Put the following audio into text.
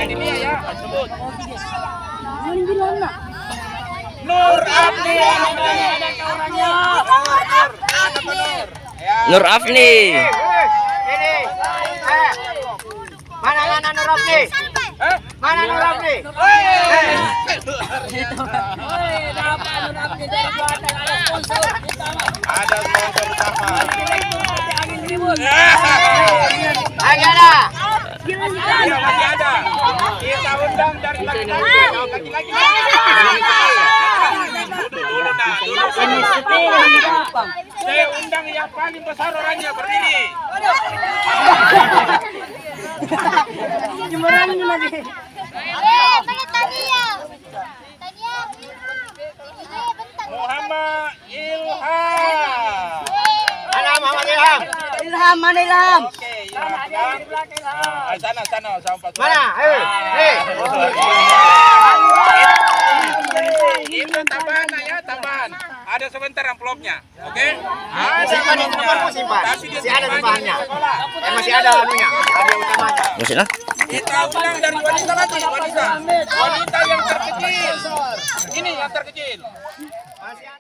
Adelia ya, sebut. Gimana? Nur Afni. Nur Afni. Ini. Mana Nur Afni? Mana Nur Afni? Ada sponsor utama. Ada. Iya, masih ada. Kita undang dari laki-laki. Dulu nah. Saya undang yang paling besar orangnya berdiri. Gimana lagi? Muhammad Ilham. Mana Muhammad Ilham? Ilham, mana Ilham? Oke, Ilham. Sana sama Pak. Mana? Itu tambahan ya, tambahan. Ada sebentar amplopnya, oke? Ada Simpan itu nomormu simpan. Masih ada tambahannya. Masih ada anunya. Ada utamanya. Masih lah. Kita ulang dari wanita lagi, wanita yang terkecil. Ini yang terkecil. Masih ada.